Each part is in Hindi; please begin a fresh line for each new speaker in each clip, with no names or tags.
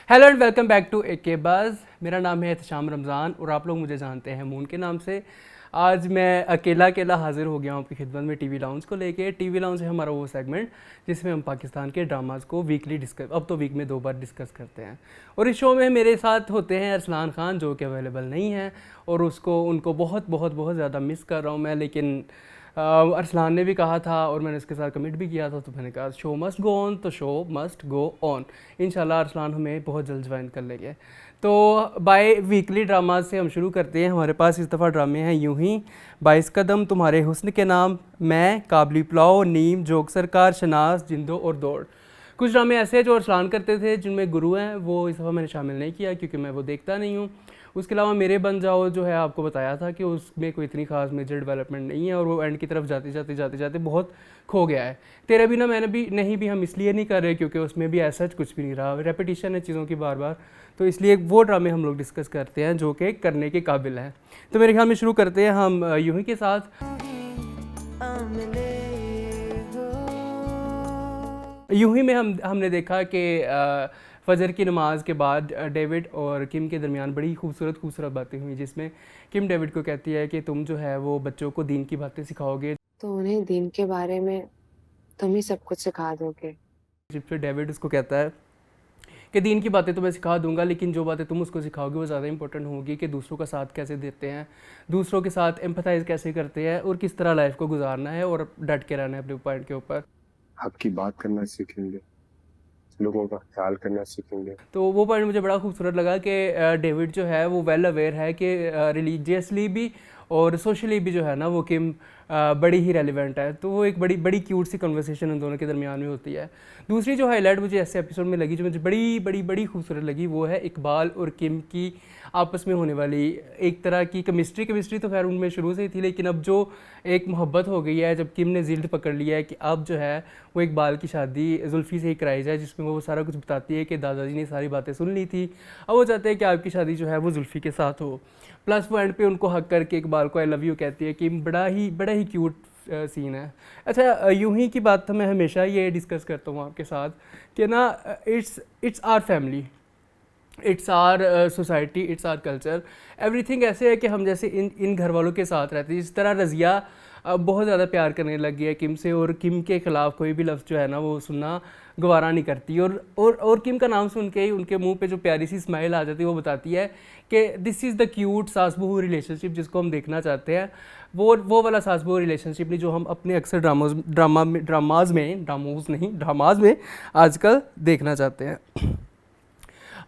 Hello and welcome back to A K बाज। मेरा नाम है एहतशाम रमज़ान और आप लोग मुझे जानते हैं मून के नाम से। आज मैं अकेला अकेला हाजिर हो गया हूँ आपकी खिदमत में टीवी लाउंज को लेके। टीवी लाउंज है हमारा वो सेगमेंट जिसमें हम पाकिस्तान के ड्रामास को वीकली डिस्कस, अब तो वीक में 2 बार डिस्कस करते हैं। और इस शो में मेरे साथ होते हैं अरसलान खान जो कि अवेलेबल नहीं है और उनको बहुत बहुत बहुत ज़्यादा मिस कर रहा हूँ मैं। लेकिन अरसलान ने भी कहा था और मैंने इसके साथ कमिट भी किया था, तो मैंने कहा शो मस्ट गो ऑन, तो शो मस्ट गो ऑन। इंशाल्लाह अरसलान हमें बहुत जल्द ज्वाइन कर लेंगे। तो बाय वीकली ड्रामा से हम शुरू करते हैं। हमारे पास इस दफ़ा ड्रामे हैं यूं ही, 22 कदम, तुम्हारे हुस्न के नाम, मैं, काबली पुलाव, नीम, जोक सरकार, शनाज, जिंदो और दौड़। कुछ ड्रामे ऐसे हैं जो अरसलान करते थे जिनमें गुरु हैं, वो इस दफ़ा मैंने शामिल नहीं किया क्योंकि मैं वो देखता नहीं हूँ। उसके अलावा मेरे बन जाओ जो है, आपको बताया था कि उसमें कोई इतनी खास मेजर डेवलपमेंट नहीं है और वो एंड की तरफ जाते जाते बहुत खो गया है। तेरे बिना मैंने भी नहीं भी हम इसलिए नहीं कर रहे क्योंकि उसमें भी ऐसा कुछ भी नहीं रहा, रेपिटेशन है चीज़ों की बार बार। तो इसलिए वो ड्रामे हम लोग डिस्कस करते हैं जो कि करने के काबिल हैं। तो मेरे ख्याल में शुरू करते हैं हम यूं ही के साथ। यूं ही में हमने देखा कि फजर की नमाज के बाद डेविड और किम के दरमियान बड़ी खूबसूरत बातें हुई, जिसमें किम डेविड को कहती है कि तुम जो है वो बच्चों को दीन की बातें सिखाओगे,
तो उन्हें दीन के बारे में तुम ही सब कुछ सिखा दोगे।
जिस पे डेविड उसको कहता है कि दीन की बातें तो मैं सिखा दूंगा, लेकिन जो बातें तुम उसको सिखाओगे वो ज़्यादा इंपॉर्टेंट होगी कि दूसरों का साथ कैसे देते हैं, दूसरों के साथ एम्पथाइज कैसे करते हैं और किस तरह लाइफ को गुजारना है और डट के रहना है अपने पॉइंट के ऊपर।
आपकी बात करना सीखेंगे, लोगों का ख्याल करना सीखेंगे।
तो वो पॉइंट मुझे बड़ा खूबसूरत लगा कि डेविड जो है वो वेल अवेयर है कि रिलीजियसली भी और सोशली भी जो है ना वो किम बड़ी ही रेलिवेंट है। तो वो एक बड़ी बड़ी क्यूट सी कन्वर्सेशन उन दोनों के दरमियान में होती है। दूसरी जो हाईलाइट मुझे ऐसे एपिसोड में लगी, जो मुझे बड़ी खूबसूरत लगी, वो है इकबाल और किम की आपस में होने वाली एक तरह की केमिस्ट्री तो खैर उनमें शुरू से ही थी, लेकिन अब जो एक मोहब्बत हो गई है, जब किम ने जिल्द पकड़ लिया है कि अब जो है वो इकबाल की शादी जुल्फ़ी से ही कराई जाए, जिसमें वो सारा कुछ बताती है कि दादाजी ने सारी बातें सुन ली थी, अब वो चाहते हैं कि आपकी शादी जो है वो जुल्फ़ी के साथ हो। प्लस वो एंड पे उनको हक करके इकबाल को आई लव यू कहती है कि बड़ा ही क्यूट सीन है। अच्छा, यूं ही की बात तो मैं हमेशा ये डिस्कस करता हूँ आपके साथ कि ना it's our family, it's our society, it's our culture, everything ऐसे है कि हम जैसे इन घर वालों के साथ रहते हैं। जिस तरह रज़िया बहुत ज़्यादा प्यार करने लगी है किम से और किम के ख़िलाफ़ कोई भी लफ्ज़ जो है ना वो सुनना गवारा नहीं करती, और किम का नाम सुन के ही उनके मुंह पे जो प्यारी सी स्माइल आ जाती है वो बताती है कि दिस इज़ द क्यूट सास बहू रिलेशनशिप जिसको हम देखना चाहते हैं। वो वाला सास बहू रिलेशनशिप नहीं जो हम अपने अक्सर ड्रामाज में आजकल देखना चाहते हैं।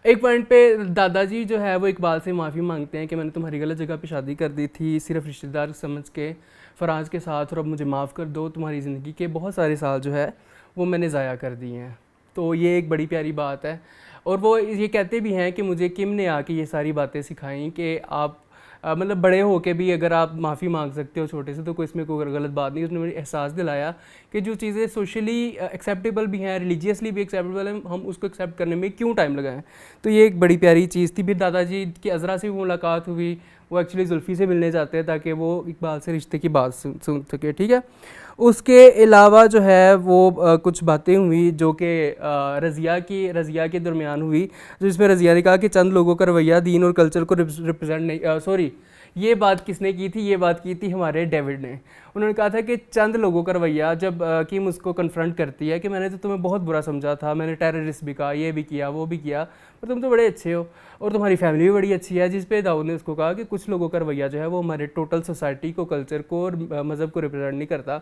एक पॉइंट पे दादाजी जो है वो इकबाल से माफ़ी मांगते हैं कि मैंने तुम्हारी गलत जगह पे शादी कर दी थी सिर्फ रिश्तेदार समझ के फराज के साथ, और अब मुझे माफ़ कर दो, तुम्हारी ज़िंदगी के बहुत सारे साल जो है वो मैंने ज़ाया कर दिए हैं। तो ये एक बड़ी प्यारी बात है। और वो ये कहते भी हैं कि मुझे किम ने आके ये सारी बातें सिखाई कि आप मतलब बड़े होके भी अगर आप माफ़ी मांग सकते हो छोटे से, तो कोई इसमें कोई गलत बात नहीं। उसने मुझे एहसास दिलाया कि जो चीज़ें सोशली एक्सेप्टेबल भी हैं, रिलीजियसली भी एक्सेप्टेबल हैं, हम उसको एक्सेप्ट करने में क्यों टाइम लगाएं। तो ये एक बड़ी प्यारी चीज़ थी। फिर दादाजी की अज़रा से भी मुलाकात हुई, वो एक्चुअली जुल्फ़ी से मिलने जाते हैं ताकि वो इकबाल से रिश्ते की बात सुन सके, ठीक है। उसके अलावा जो है वो कुछ बातें हुई जो कि रज़िया के दरमियान हुई, जिसमें रज़िया ने कहा कि चंद लोगों का रवैया दीन और कल्चर को रिप्रेजेंट नहीं, सॉरी, ये बात किसने की थी, ये बात की थी हमारे डेविड ने। उन्होंने कहा था कि चंद लोगों का रवैया, जब किम उसको कन्फ्रंट करती है कि मैंने तो तुम्हें बहुत बुरा समझा था, मैंने टेररिस्ट भी कहा, ये भी किया, वो भी किया, पर तुम तो बड़े अच्छे हो और तुम्हारी फैमिली भी बड़ी अच्छी है। जिस पे दाऊद ने उसको कहा कि कुछ लोगों का रवैया जो है वो हमारे टोटल सोसाइटी को, कल्चर को और मज़हब को रिप्रेजेंट नहीं करता।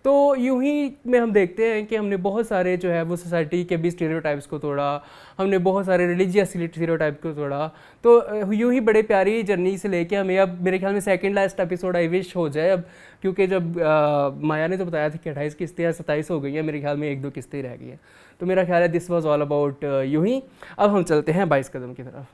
तो यूं ही में हम देखते हैं कि हमने बहुत सारे जो है वो सोसाइटी के भी स्टीरियोटाइप्स को तोड़ा, हमने बहुत सारे रिलीजियस स्टीरियोटाइप को तोड़ा। तो यूं ही बड़े प्यारी जर्नी से लेके हमें अब मेरे ख्याल में second last episode I wish हो जाए अब, क्योंकि जब माया ने तो बताया था कि 28 किस्तें या 27 हो गई हैं, मेरे ख्याल में 1-2 किस्तें रह गई हैं। तो मेरा ख्याल है दिस वाज ऑल अबाउट यूं ही। अब हम चलते हैं 22 कदम की तरफ।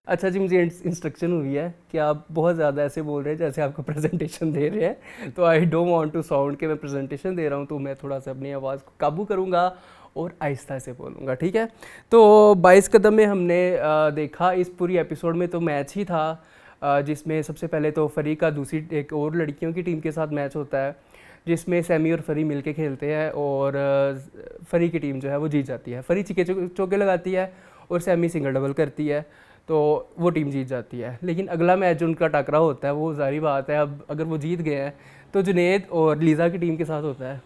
अच्छा जी, मुझे इंस्ट्रक्शन हुई है कि आप बहुत ज़्यादा ऐसे बोल रहे हैं जैसे आपको प्रेजेंटेशन दे रहे हैं, तो I don't want to sound कि मैं प्रेजेंटेशन दे रहा हूँ, तो मैं थोड़ा सा अपनी आवाज़ को काबू करूँगा और आहिस्ता से बोलूँगा, ठीक है। तो 22 कदम में हमने देखा इस पूरी एपिसोड में तो मैच ही था, जिसमें सबसे पहले तो फ़रीक का दूसरी एक और लड़कियों की टीम के साथ मैच होता है। जिसमें सैमी और फरी मिलके खेलते हैं और फरी की टीम जो है वो जीत जाती है। फरी छिके चौके लगाती है और सैमी सिंगल डबल करती है, तो वो टीम जीत जाती है। लेकिन अगला मैच जो उनका टकरा होता है वो ज़ाहिर बात है, अब अगर वो जीत गए हैं तो जुनैद और लीज़ा की टीम के साथ होता है।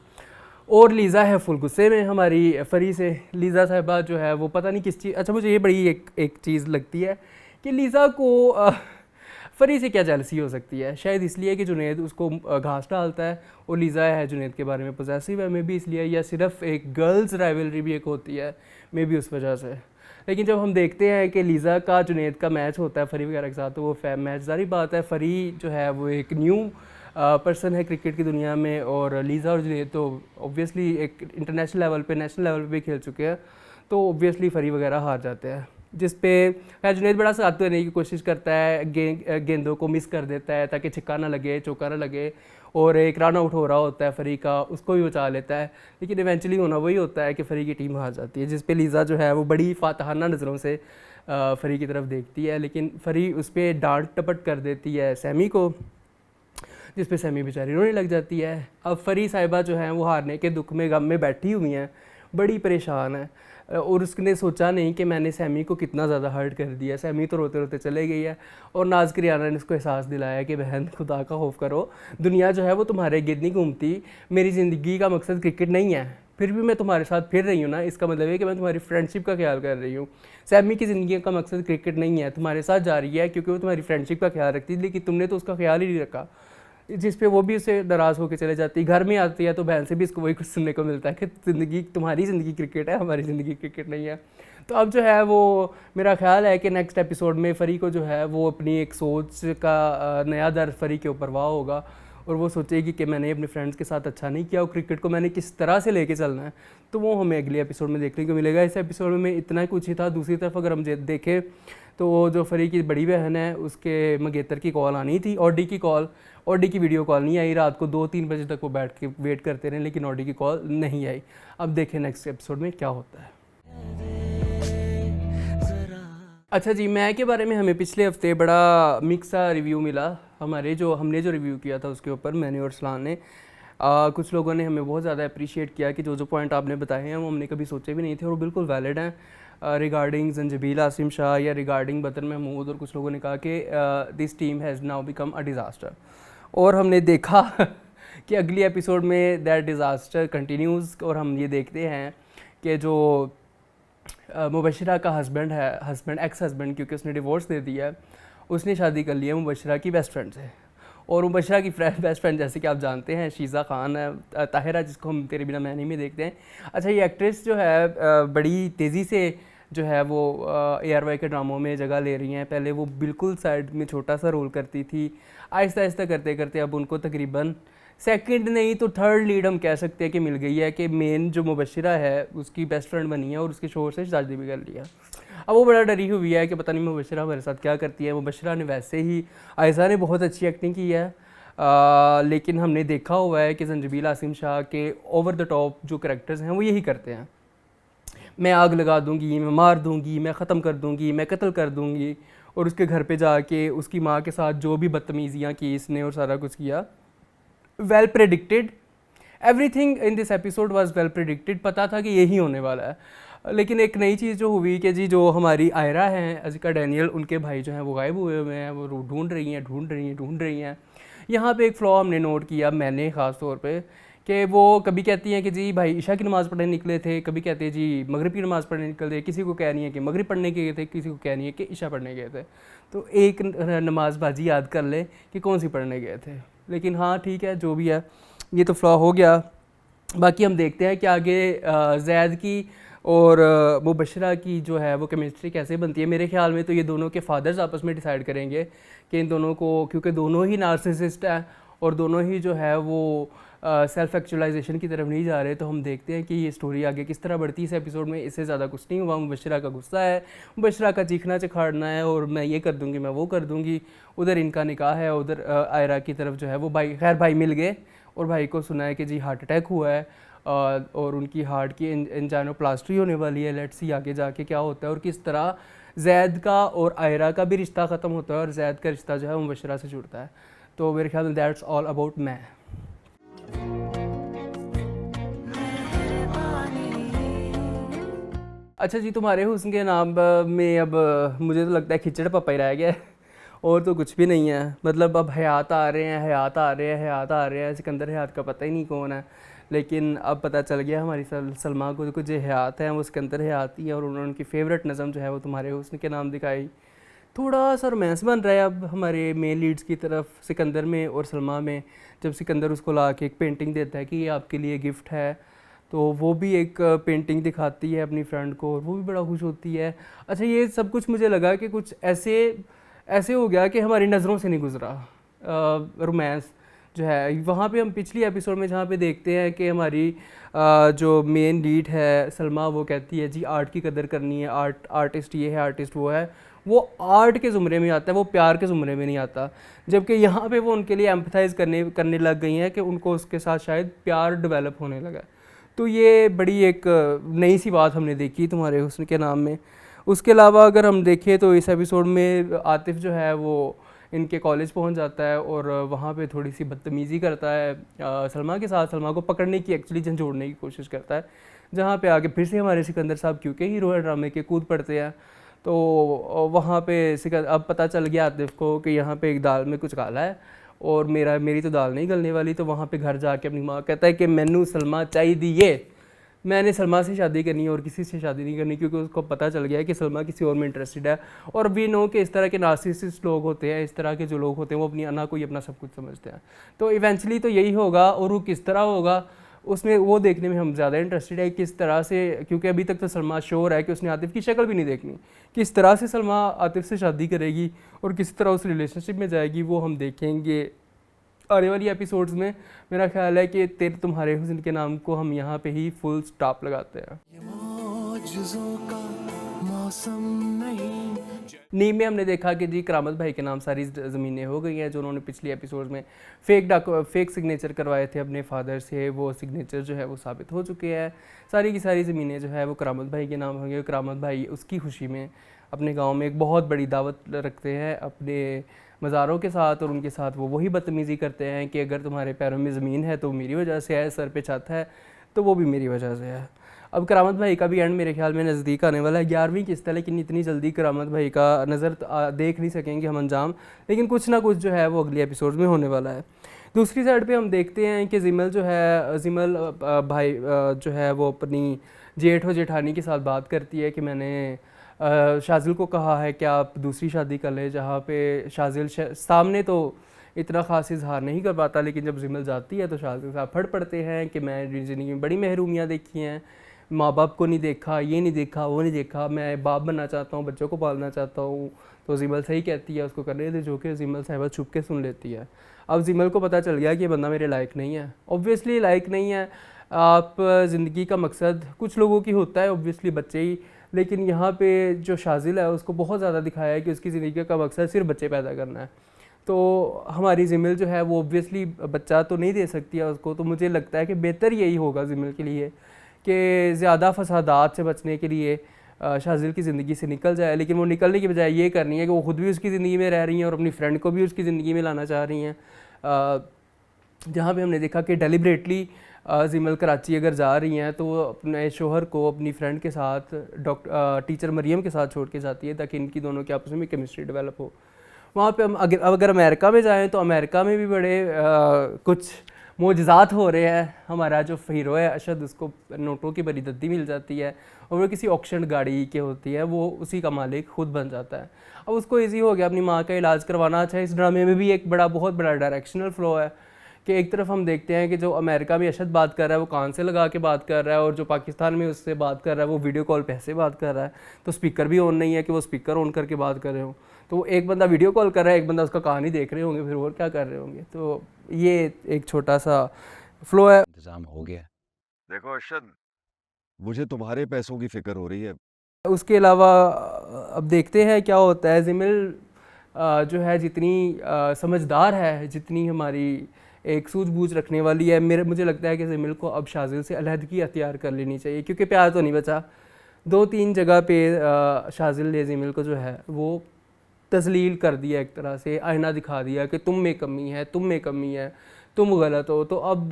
और लीज़ा है फुल गुस्से में हमारी फरी से। लीज़ा साहिबा जो है वो पता नहीं किस चीज़, अच्छा मुझे ये बड़ी एक चीज़ लगती है कि लीज़ा को फरी से क्या जेलसी हो सकती है। शायद इसलिए कि जुनैद उसको घास डालता है और लीज़ा है जुनैद के बारे में पॉसेसिव है, मे भी इसलिए, या सिर्फ एक गर्ल्स राइवलरी भी एक होती है, मे भी उस वजह से। लेकिन जब हम देखते हैं कि लीज़ा का जुनैद का मैच होता है फरी वगैरह के साथ, तो वो मैच ज़ाहिर बात है फरी जो है वो एक न्यू पर्सन है क्रिकेट की दुनिया में, और लीज़ा और जुनैद तो ऑब्वियसली एक इंटरनेशनल लेवल पे, नेशनल लेवल पे भी खेल चुके हैं, तो ऑब्वियसली फरी वगैरह हार जाते हैं। जिस पे जुनैद बड़ा साथ देने की कोशिश करता है, गेंदों को मिस कर देता है ताकि छक्का ना लगे, चौका ना लगे, और एक रन आउट हो रहा होता है फरी का, उसको भी बचा लेता है। लेकिन इवेंचुअली होना वही होता है कि फरी की टीम हार जाती है, जिस पे लीज़ा जो है वो बड़ी फातहाना नज़रों से फरी की तरफ देखती है। लेकिन फरी उस पर डांट टपट कर देती है सैमी को, जिस पे सैमी बेचारी रोने लग जाती है। अब फरी साहिबा जो है वो हारने के दुख में, गम में बैठी हुई हैं, बड़ी परेशान है, और उसने सोचा नहीं कि मैंने सैमी को कितना ज़्यादा हर्ट कर दिया। सैमी तो रोते रोते चले गई है, और नाज करियाना ने उसको एहसास दिलाया कि बहन खुदा का खौफ करो, दुनिया जो है वो तुम्हारे गिर्द नहीं घूमती, मेरी ज़िंदगी का मकसद क्रिकेट नहीं है, फिर भी मैं तुम्हारे साथ फिर रही हूँ ना, इसका मतलब है कि मैं तुम्हारी फ्रेंडशिप का ख्याल कर रही हूँ। सैमी की ज़िंदगी का मकसद क्रिकेट नहीं है, तुम्हारे साथ जा रही है क्योंकि वो तुम्हारी फ्रेंडशिप का ख्याल रखती है, लेकिन तुमने तो उसका ख्याल ही नहीं रखा। जिस पे वो भी उसे नाराज़ होकर चले जाती है। घर में आती है तो बहन से भी इसको वही कुछ सुनने को मिलता है कि ज़िंदगी, तुम्हारी ज़िंदगी क्रिकेट है, हमारी ज़िंदगी क्रिकेट नहीं है। तो अब जो है वो मेरा ख्याल है कि नेक्स्ट एपिसोड में फरी को जो है वो अपनी एक सोच का नया दर फरी के ऊपर वाह होगा, और वो सोचेगी कि मैंने अपने फ्रेंड्स के साथ अच्छा नहीं किया और क्रिकेट को मैंने किस तरह से लेके चलना है। तो वो हमें अगले एपिसोड में देखने को मिलेगा। इस एपिसोड में इतना कुछ ही था। दूसरी तरफ अगर हम देखें तो वो जो फरी की बड़ी बहन है उसके मंगेतर की कॉल आनी थी, ऑडी की कॉल, ऑडी की वीडियो कॉल नहीं आई। रात को 2-3 बजे तक वो बैठ के वेट करते रहे, लेकिन ऑडी की कॉल नहीं आई। अब देखें नेक्स्ट एपिसोड में क्या होता है। अच्छा जी, मैं के बारे में हमें पिछले हफ्ते बड़ा मिक्स सा रिव्यू मिला। हमने जो रिव्यू किया था उसके ऊपर, मैंने और सलान ने, कुछ लोगों ने हमें बहुत ज़्यादा अप्रिशिएट किया कि जो पॉइंट आपने बताए हैं वो हमने कभी सोचे भी नहीं थे और बिल्कुल वैलिड हैं। रिगार्डिंग जंजबील आसिम शाह या रिगार्डिंग बतर महमूद, और कुछ लोगों ने कहा कि this team has now become a disaster. और हमने देखा कि अगली एपिसोड में दैट डिज़ास्टर कंटिन्यूज़, और हम ये देखते हैं कि जो मुबशरा का हस्बैंड है, एक्स हस्बैंड, क्योंकि उसने डिवोर्स दे दिया है, उसने शादी कर ली है मुबशरा की बेस्ट फ्रेंड से। और मुबशरा की बेस्ट फ्रेंड जैसे कि आप जानते हैं शीज़ा खान है, ताहिरा, जिसको हम तेरे बिना मैनी में देखते हैं। अच्छा, ये एक्ट्रेस जो है बड़ी तेज़ी से जो है वो ARY के ड्रामों में जगह ले रही हैं। पहले वो बिल्कुल साइड में छोटा सा रोल करती थी, आहिस्ता आहिस्ता करते करते अब उनको तकरीबन सेकंड नहीं तो थर्ड लीड हम कह सकते हैं कि मिल गई है, कि मेन जो मुबशरा है उसकी बेस्ट फ्रेंड बनी है और उसके शोर से शादी भी कर लिया। अब वो बड़ा डरी हुई है कि पता नहीं मुबशरा हमारे साथ क्या करती है। मुबशरा ने वैसे ही, आयशा ने बहुत अच्छी एक्टिंग की है, लेकिन हमने देखा हुआ है कि जंजबील आसिम शाह के ओवर द टॉप जो करैक्टर्स हैं वो यही करते हैं। मैं आग लगा दूंगी, मैं मार दूंगी, मैं ख़त्म कर दूंगी, मैं कत्ल कर दूंगी, और उसके घर पे जाके उसकी माँ के साथ जो भी बदतमीज़ियाँ की इसने और सारा कुछ किया। Well predicted, everything in this episode was well predicted. पता था कि यही होने वाला है। लेकिन एक नई चीज़ जो हुई कि जी जो हमारी आयरा हैं, अज़िका डैनियल, उनके भाई जो हैं वो गायब हुए हुए हैं, वो ढूंढ रही हैं। यहाँ पे एक फ्लॉ हमने नोट किया, मैंने ख़ास तौर पे, कि वो कभी कहती हैं कि जी भाई ईशा की नमाज़ पढ़ने निकले थे, कभी कहते हैं जी मगरिब की नमाज़ पढ़ने निकले थे, किसी को कह रही है कि मगरिब पढ़ने गए थे, किसी को कह रही है कि ईशा पढ़ने गए थे। तो एक नमाज़ बाजी याद कर ले कि कौन सी पढ़ने गए थे। लेकिन हाँ ठीक है, जो भी है, ये तो फ्लॉ हो गया। बाकी हम देखते हैं कि आगे ज़ैद की और मुबशरा की जो है वो केमिस्ट्री कैसे बनती है। मेरे ख्याल में तो ये दोनों के फादर्स आपस में डिसाइड करेंगे कि इन दोनों को, क्योंकि दोनों ही नार्सिसिस्ट हैं और दोनों ही जो है वो सेल्फ एक्चुअलाइजेशन की तरफ नहीं जा रहे। तो हम देखते हैं कि ये स्टोरी आगे किस तरह बढ़ती है इस एपिसोड में। इससे ज़्यादा कुछ नहीं हुआ। मुबशरा का गुस्सा है, मुबशरा का चीखना चिखाड़ना है, और मैं ये कर दूँगी, मैं वो कर दूँगी। उधर इनका निकाह है, उधर आयरा की तरफ जो है वो भाई, खैर भाई मिल गए और भाई को सुना है कि जी हार्ट अटैक हुआ है और उनकी हार्ट की एंजाइनोप्लास्टी होने वाली है। लेट्स सी आगे जाके क्या होता है और किस तरह ज़ैद का और आयरा का भी रिश्ता ख़त्म होता है और ज़ैद का रिश्ता जो है वो मुबशरा से जुड़ता है। तो मेरे ख्याल में दैट्स ऑल अबाउट मैं। अच्छा जी, तुम्हारे हुस्न के नाम में अब मुझे तो लगता है खिचड़ पपा ही रह गया है और तो कुछ भी नहीं है। मतलब अब हयात आ रहे हैं, हयात आ रहे हैं, हयात आ रहे हैं, सिकंदर हयात का पता ही नहीं कौन है। लेकिन अब पता चल गया हमारी सलमा को जो हयात है वो सिकंदर हयात ही है, और उन्होंने उनकी फेवरेट नज़म जो है वो तुम्हारे हुस्न के नाम दिखाई। थोड़ा सा रोमांस बन रहा है अब हमारे मेन लीड्स की तरफ, सिकंदर में और सलमा में। जब सिकंदर उसको ला के एक पेंटिंग देता है कि ये आपके लिए गिफ्ट है, तो वो भी एक पेंटिंग दिखाती है अपनी फ्रेंड को और वो भी बड़ा खुश होती है। अच्छा, ये सब कुछ मुझे लगा कि कुछ ऐसे ऐसे हो गया कि हमारी नज़रों से नहीं गुजरा रोमांस जो है। वहाँ पे हम पिछली एपिसोड में जहाँ पे देखते हैं कि हमारी जो मेन लीड है सलमा, वो कहती है जी आर्ट की कदर करनी है, आर्टिस्ट ये है, आर्टिस्ट वो है। वो आर्ट के ज़ुमरे में आता है, वो प्यार के ज़ुमरे में नहीं आता। जबकि यहाँ पे वो उनके लिए एम्पथाइज़ करने लग गई हैं कि उनको उसके साथ शायद प्यार डेवलप होने लगा। तो ये बड़ी एक नई सी बात हमने देखी तुम्हारे हुस्न के नाम में। उसके अलावा अगर हम देखें तो इस एपिसोड में आतिफ जो है वो इनके कॉलेज पहुंच जाता है और वहाँ पे थोड़ी सी बदतमीज़ी करता है सलमा के साथ। सलमा को पकड़ने की, एक्चुअली झंझोड़ने की कोशिश करता है, जहाँ पे आगे फिर से हमारे सिकंदर साहब क्योंकि हीरो है ड्रामे के, कूद पड़ते हैं। तो वहाँ पे अब पता चल गया आतिफ को कि यहाँ पे एक दाल में कुछ काला है और मेरी तो दाल नहीं गलने वाली। तो वहाँ पे घर जाके अपनी माँ कहता है कि मैनू सलमा चाहिए, मैंने सलमा से शादी करनी है और किसी से शादी नहीं करनी, क्योंकि उसको पता चल गया है कि सलमा किसी और में इंटरेस्टेड है। और वी नो कि इस तरह के नार्सिसिस्ट लोग होते हैं, इस तरह के जो लोग होते हैं वो अपनी अना को ही अपना सब कुछ समझते हैं। तो इवेंचुअली तो यही होगा, और वो किस तरह होगा उसमें वो देखने में हम ज़्यादा इंटरेस्टेड है किस तरह से। क्योंकि अभी तक तो सलमा श्योर है कि उसने आतिफ की शक्ल भी नहीं देखनी, किस तरह से सलमा आतिफ से शादी करेगी और किस तरह उस रिलेशनशिप में जाएगी वो हम देखेंगे आने वाली एपिसोड्स में। मेरा ख्याल है कि तुम्हारे हुस्न के नाम को हम यहाँ पे ही फुल स्टॉप लगाते हैं। नीम में हमने देखा कि जी करामत भाई के नाम सारी ज़मीनें हो गई हैं, जो उन्होंने पिछली एपिसोड में फेक सिग्नेचर करवाए थे अपने फादर से, वो सिग्नेचर जो है वो साबित हो चुके हैं। सारी की सारी ज़मीनें जो है वो करामत भाई के नाम होंगे। करामत भाई उसकी खुशी में अपने गांव में एक बहुत बड़ी दावत रखते हैं अपने मज़ारों के साथ, और उनके साथ वो वही बदतमीज़ी करते हैं कि अगर तुम्हारे पैरों में ज़मीन है तो मेरी वजह से है, सर पे छत है तो वो भी मेरी वजह से है। अब करामत भाई का भी एंड मेरे ख्याल में नज़दीक आने वाला है, 11वीं किस्त है, लेकिन इतनी जल्दी करामत भाई का नज़र देख नहीं सकेंगे हम अंजाम, लेकिन कुछ ना कुछ जो है वो अगली एपिसोड में होने वाला है। दूसरी साइड पे हम देखते हैं कि जिमल भाई जो है वो अपनी जेठ और जेठानी के साथ बात करती है कि मैंने शाजिल को कहा है कि आप दूसरी शादी कर लें, जहाँ पे शाजिल सामने तो इतना ख़ास इजहार नहीं कर पाता, लेकिन जब जिमल जाती है तो शाजिल साहब फट पड़ते हैं कि मैं ज़िंदगी में बड़ी महरूमियाँ देखी हैं, माँ बाप को नहीं देखा, ये नहीं देखा, वो नहीं देखा, मैं बाप बनना चाहता हूँ, बच्चों को पालना चाहता हूँ। तो जिमल सही कहती है, उसको करने दे, जो कि जिमल साहिबा छुप के सुन लेती है। अब जिमल को पता चल गया कि ये बंदा मेरे लायक नहीं है, ऑब्वियसली लायक नहीं है। आप ज़िंदगी का मकसद कुछ लोगों की होता है ऑब्वियसली बच्चे ही, लेकिन यहाँ पे जो शाजिल है उसको बहुत ज़्यादा दिखाया है कि उसकी ज़िंदगी का मकसद सिर्फ बच्चे पैदा करना है। तो हमारी जिमल जो है वो ऑब्वियसली बच्चा तो नहीं दे सकती है उसको। तो मुझे लगता है कि बेहतर यही होगा जिमल के लिए कि ज़्यादा फसादात से बचने के लिए शाजिल की ज़िंदगी से निकल जाए, लेकिन वो निकलने की बजाय ये करनी है कि वो ख़ुद भी उसकी ज़िंदगी में रह रही हैं और अपनी फ्रेंड को भी उसकी ज़िंदगी में लाना चाह रही हैं। जहाँ पे हमने देखा कि डेलिब्रेटली जिमल कराची अगर जा रही हैं तो वो अपने शोहर को अपनी फ्रेंड के साथ टीचर मरियम के साथ छोड़ के जाती है ताकि इनकी दोनों के आपस में केमिस्ट्री डेवलप हो। वहाँ पे हम अगर अमेरिका में जाएं तो अमेरिका में भी बड़े कुछ मोजज़ात हो रहे हैं। हमारा जो हीरो है अशद, उसको नोटों की बड़ी दद्दी मिल जाती है और वो किसी ऑक्शन गाड़ी के होती है, वो उसी का मालिक खुद बन जाता है। अब उसको ईजी हो गया अपनी माँ का इलाज करवाना। अच्छा, इस ड्रामे में भी एक बहुत बड़ा डायरेक्शनल फ्लो है कि एक तरफ हम देखते हैं कि जो अमेरिका में अशद बात कर रहा है वो कान से लगा के बात कर रहा है, और जो पाकिस्तान में उससे बात कर रहा है वो वीडियो कॉल पे ऐसे बात कर रहा है, तो स्पीकर भी ऑन नहीं है कि वो स्पीकर ऑन करके बात कर रहे हो। तो एक बंदा वीडियो कॉल कर रहा है, एक बंदा उसका कान ही देख रहे होंगे, फिर और क्या कर रहे होंगे। तो ये एक छोटा सा फ्लो है।
इंतजाम हो गया। देखो अरशद, मुझे तुम्हारे पैसों की फिक्र हो रही है।
उसके अलावा अब देखते हैं क्या होता है। जिमिल जो है जितनी समझदार है, जितनी हमारी एक सूझबूझ रखने वाली है, मुझे लगता है कि जिमिल को अब शाजिल से अलहदगी अख्तियार कर लेनी चाहिए, क्योंकि प्यार तो नहीं बचा। 2-3 जगह पे शाजिल ने जिमिल को जो है वो तस्लील कर दिया, एक तरह से आईना दिखा दिया कि तुम में कमी है, तुम में कमी है, तुम गलत हो। तो अब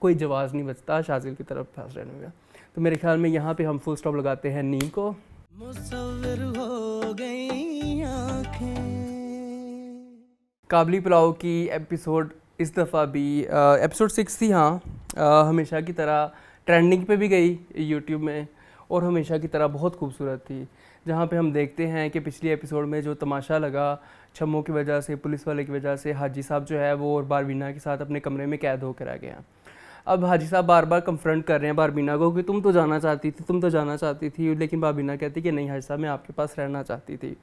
कोई जवाज़ नहीं बचता शाजिल की तरफ फंस रहने में। तो मेरे ख्याल में यहाँ पे हम फुल स्टॉप लगाते हैं नीम को।
मुसव्विर हो गई आँखें।
काबली पुलाव की एपिसोड इस दफ़ा भी एपिसोड 6 थी, हाँ, हमेशा की तरह ट्रेंडिंग पे भी गई यूट्यूब में और हमेशा की तरह बहुत खूबसूरत थी। जहाँ पे हम देखते हैं कि पिछली एपिसोड में जो तमाशा लगा छम्मों की वजह से, पुलिस वाले की वजह से, हाजी साहब जो है वो और बारबीना के साथ अपने कमरे में कैद होकर आ गया। अब हाजी साहब बार बार कंफ्रंट कर रहे हैं बारबीना को कि तुम तो जाना चाहती थी, तुम तो जाना चाहती थी, लेकिन बारबीना कहती कि नहीं हाजी साहब, मैं आपके पास रहना चाहती थी।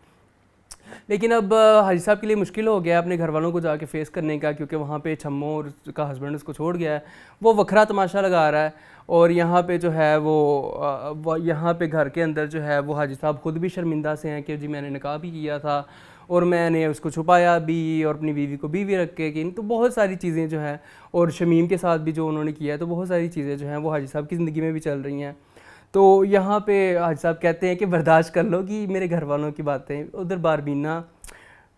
लेकिन अब हाजी साहब के लिए मुश्किल हो गया अपने घर वालों को जाके फेस करने का, क्योंकि वहाँ पे छम्मो और का हस्बैंड उसको छोड़ गया है, वो वखरा तमाशा लगा रहा है। और यहाँ पे जो है वो यहाँ पे घर के अंदर जो है वो हाजी साहब खुद भी शर्मिंदा से हैं कि जी मैंने निकाह भी किया था और मैंने उसको छुपाया भी और अपनी बीवी को बीवी रख के कि तो बहुत सारी चीज़ें जो हैं, और शमीम के साथ भी जो उन्होंने किया है, तो बहुत सारी चीज़ें जो हैं वो हाजी साहब की ज़िंदगी में भी चल रही हैं। तो यहाँ पे हाजी साहब कहते हैं कि बर्दाश्त कर लो कि मेरे घर वालों की बातें। उधर बारबीना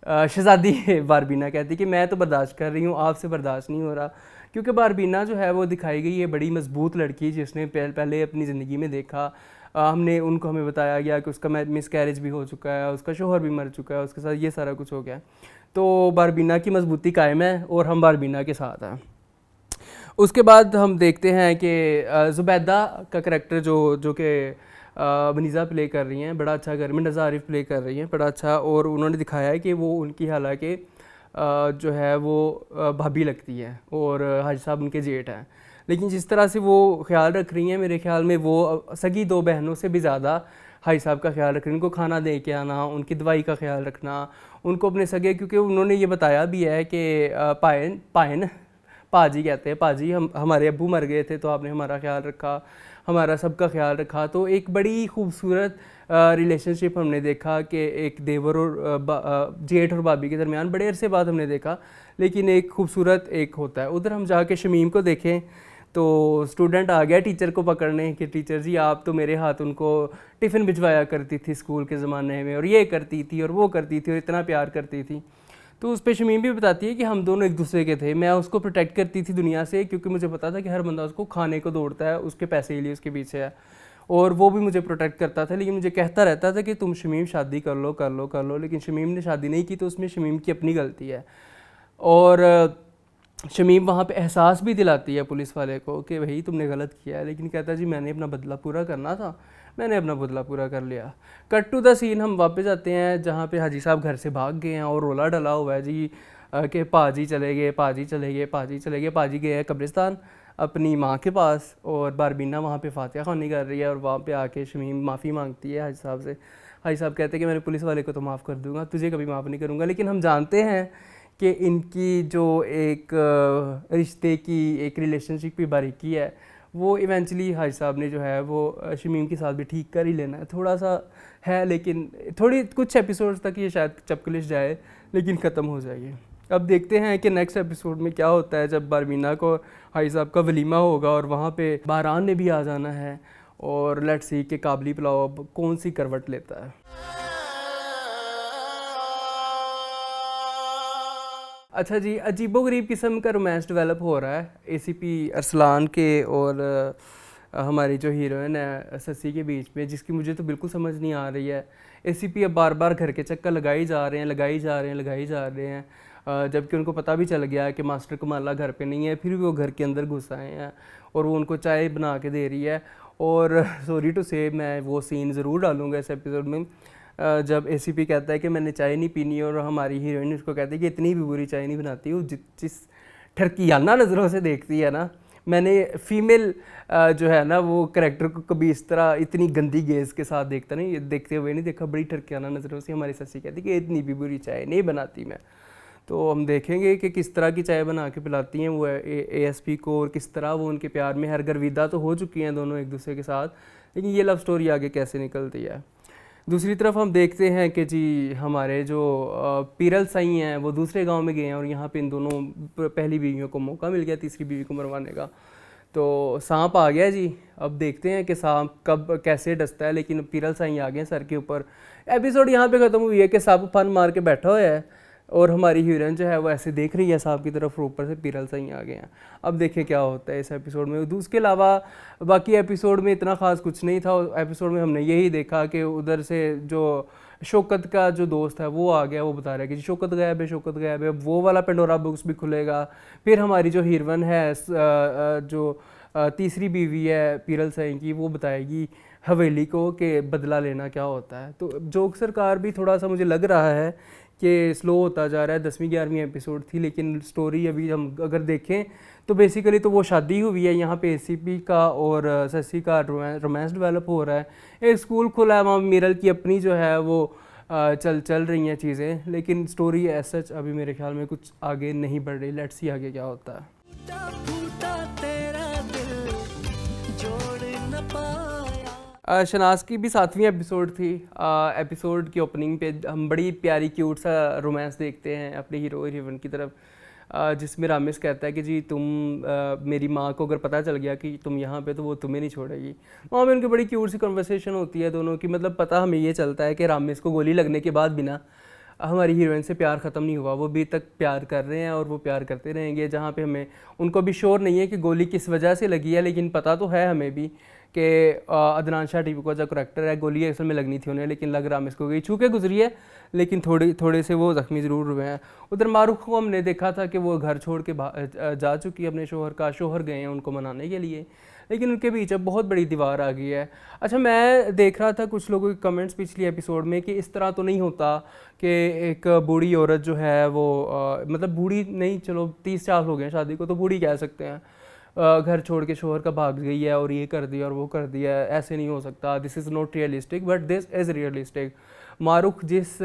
शहज़ादी बारबीना कहती कि मैं तो बर्दाश्त कर रही हूँ, आपसे बर्दाश्त नहीं हो रहा, क्योंकि बारबीना जो है वो दिखाई गई है बड़ी मजबूत लड़की जिसने पहले अपनी ज़िंदगी में देखा। हमें बताया गया कि उसका मिसकैरेज भी हो चुका है, उसका शोहर भी मर चुका है, उसके साथ ये सारा कुछ हो गया। तो बारबीना की मजबूती कायम है और हम बारबीना के साथ हैं। उसके बाद हम देखते हैं कि ज़ुबैदा का करैक्टर जो कि बनीज़ा प्ले कर रही हैं, बड़ा अच्छा मिर्ज़ा आरिफ प्ले कर रही हैं, बड़ा अच्छा। और उन्होंने दिखाया है कि वो उनकी हालांकि जो है वो भाभी लगती है और हाजी साहब उनके जेठ हैं, लेकिन जिस तरह से वो ख्याल रख रही हैं, मेरे ख्याल में वो सगी 2 बहनों से भी ज़्यादा हाजी साहब का ख्याल रख रही हैं। उनको खाना दे के आना, उनकी दवाई का ख्याल रखना, उनको अपने सगे, क्योंकि उन्होंने ये बताया भी है कि पायन पाजी कहते हैं, पाजी हमारे अब्बू मर गए थे तो आपने हमारा ख्याल रखा, हमारा सबका ख्याल रखा। तो एक बड़ी खूबसूरत रिलेशनशिप हमने देखा कि एक देवर और जेठ और भाभी के दरमियान बड़े अरसे बाद हमने देखा, लेकिन एक खूबसूरत एक होता है। उधर हम जाके शमीम को देखें तो स्टूडेंट आ गया टीचर को पकड़ने कि टीचर जी आप तो मेरे हाथ उनको टिफ़िन भिजवाया करती थी स्कूल के ज़माने में, और ये करती थी और वो करती थी और इतना प्यार करती थी। तो उस पर शमीम भी बताती है कि हम दोनों एक दूसरे के थे, मैं उसको प्रोटेक्ट करती थी दुनिया से, क्योंकि मुझे पता था कि हर बंदा उसको खाने को दौड़ता है, उसके पैसे के लिए उसके पीछे है, और वो भी मुझे प्रोटेक्ट करता था। लेकिन मुझे कहता रहता था कि तुम शमीम शादी कर लो कर लो कर लो, लेकिन शमीम ने शादी नहीं की, तो उसमें शमीम की अपनी गलती है। और शमीम वहाँ पे एहसास भी दिलाती है पुलिस वाले को कि भाई तुमने गलत किया है, लेकिन कहता है जी मैंने अपना बदला पूरा करना था, मैंने अपना बदला पूरा कर लिया। कट टू द सीन हम वापस आते हैं जहाँ पे हाजी साहब घर से भाग गए हैं और रोला डला हुआ है जी कि पाजी चले गए, पाजी चले गए, पाजी चले गए। पाजी गए हैं कब्रिस्तान अपनी माँ के पास, और बारबीना वहाँ पे फातिहा ख़वानी कर रही है, और वहाँ पे आके शमीम माफ़ी मांगती है हाजी साहब से। हाजी साहब कहते हैं कि मैंने पुलिस वाले को तो माफ़ कर दूँगा, तुझे कभी माफ़ नहीं करूँगा। लेकिन हम जानते हैं कि इनकी जो एक रिश्ते की एक रिलेशनशिप की बारीकी है, वो इवेंचुअली हाजी साहब ने जो है वो शमीम के साथ भी ठीक कर ही लेना है। थोड़ा सा है, लेकिन थोड़ी कुछ एपिसोड्स तक ये शायद चपकलिश जाए, लेकिन ख़त्म हो जाएगी। अब देखते हैं कि नेक्स्ट एपिसोड में क्या होता है, जब बारबीना को हाजी साहब का वलीमा होगा और वहाँ पे बारान ने भी आ जाना है, और लेट्स सी कि काबली पुलाव अब कौन सी करवट लेता है। अच्छा जी, अजीबोगरीब किस्म का रोमांस डेवलप हो रहा है एसीपी अरसलान के और हमारी जो हीरोइन है ससी के बीच में, जिसकी मुझे तो बिल्कुल समझ नहीं आ रही है। एसीपी अब बार बार घर के चक्कर लगाई जा रहे हैं, जबकि उनको पता भी चल गया है कि मास्टर कमाला घर पे नहीं है, फिर भी वो घर के अंदर घुस आए हैं और वो उनको चाय बना के दे रही है। और सॉरी टू से मैं वो सीन ज़रूर डालूँगा इस एपिसोड में जब एसीपी कहता है कि मैंने चाय नहीं पीनी, और हमारी हीरोइन उसको कहती है कि इतनी भी बुरी चाय नहीं बनाती हूँ, जिस ठरकियाना नज़रों से देखती है ना। मैंने फीमेल जो है ना वो करैक्टर को कभी इस तरह इतनी गंदी गेज़ के साथ देखते हुए नहीं देखा। बड़ी ठरकियाना नज़रों से हमारी ससी कहती कि इतनी भी बुरी चाय नहीं बनाती मैं। तो हम देखेंगे कि किस तरह की चाय बना के पिलाती हैं वो एएसपी को, और किस तरह वो उनके प्यार में हरगर्विदा तो हो चुकी हैं दोनों एक दूसरे के साथ, लेकिन ये लव स्टोरी आगे कैसे निकलती है। दूसरी तरफ हम देखते हैं कि जी हमारे जो पीरल साई हैं वो दूसरे गांव में गए हैं, और यहाँ पे इन दोनों पहली बीवियों को मौका मिल गया तीसरी बीवी को मरवाने का। तो सांप आ गया जी, अब देखते हैं कि सांप कब कैसे डसता है, लेकिन पीरल साई आ गए हैं सर के ऊपर। एपिसोड यहाँ पे ख़त्म हुई है कि सांप फन मार के बैठा हुआ है और हमारी हीरोइन जो है वो ऐसे देख रही है साहब की तरफ और ऊपर से पीरल सही आ गए हैं। अब देखें क्या होता है इस एपिसोड में। उसके अलावा बाकी एपिसोड में इतना ख़ास कुछ नहीं था। एपिसोड में हमने यही देखा कि उधर से जो शौकत का जो दोस्त है वो आ गया, वो बता रहा है कि जी शौकत गायब है, शौकत गायब है। वो वाला पेंडोरा बॉक्स भी खुलेगा। फिर हमारी जो हीरोइन है जो तीसरी बीवी है पीरल सही की, वो बताएगी हवेली को कि बदला लेना क्या होता है। तो जोक सरकार भी थोड़ा सा मुझे लग रहा है कि स्लो होता जा रहा है। 10वीं 11वीं एपिसोड थी, लेकिन स्टोरी अभी हम अगर देखें तो बेसिकली तो वो शादी हुई है, यहाँ पे एसीपी का और शशि का रोमांस डेवलप हो रहा है। एक स्कूल खुला है, वहाँ मीरल की अपनी जो है वो चल रही हैं चीज़ें, लेकिन स्टोरी एज सच अभी मेरे ख्याल में कुछ आगे नहीं बढ़ रही। लेट्स सी आगे क्या होता है।
फूटा तेरा दिल जोड़ न पाया।
शनाज की भी 7वीं एपिसोड थी। एपिसोड की ओपनिंग पे हम बड़ी प्यारी क्यूट सा रोमांस देखते हैं अपने हीरो हीरोइन की तरफ, जिसमें रामिस कहता है कि जी तुम मेरी माँ को अगर पता चल गया कि तुम यहाँ पे तो वो तुम्हें नहीं छोड़ेगी। वहाँ पे उनकी बड़ी क्यूट सी कन्वर्सेशन होती है दोनों की। मतलब पता हमें ये चलता है कि रामिस को गोली लगने के बाद भी ना हमारी हीरोइन से प्यार ख़त्म नहीं हुआ, वो भी तक प्यार कर रहे हैं और वो प्यार करते रहेंगे। जहाँ पे हमें उनको भी श्योर नहीं है कि गोली किस वजह से लगी है, लेकिन पता तो है हमें भी कि अदनान शाह टीपू का जो करैक्टर है, गोली असल में लगनी थी उन्हें, लेकिन लग रामिस को गई, छू के गुजरी है, लेकिन थोड़े से वो ज़ख्मी ज़रूर हुए हैं। उधर मारूख को हमने देखा था कि वो घर छोड़ के जा चुकी है अपने शोहर गए हैं उनको मनाने के लिए, लेकिन उनके बीच अब बहुत बड़ी दीवार आ गई है। अच्छा, मैं देख रहा था कुछ लोगों के कमेंट्स पिछली एपिसोड में कि इस तरह तो नहीं होता कि एक बूढ़ी औरत जो है वो मतलब बूढ़ी नहीं, चलो 30 साल हो गए शादी को तो बूढ़ी कह सकते हैं, घर छोड़ के शोहर का भाग गई है और ये कर दिया और वो कर दिया है। ऐसे नहीं हो सकता। This is not realistic but this is realistic. Marukh जिस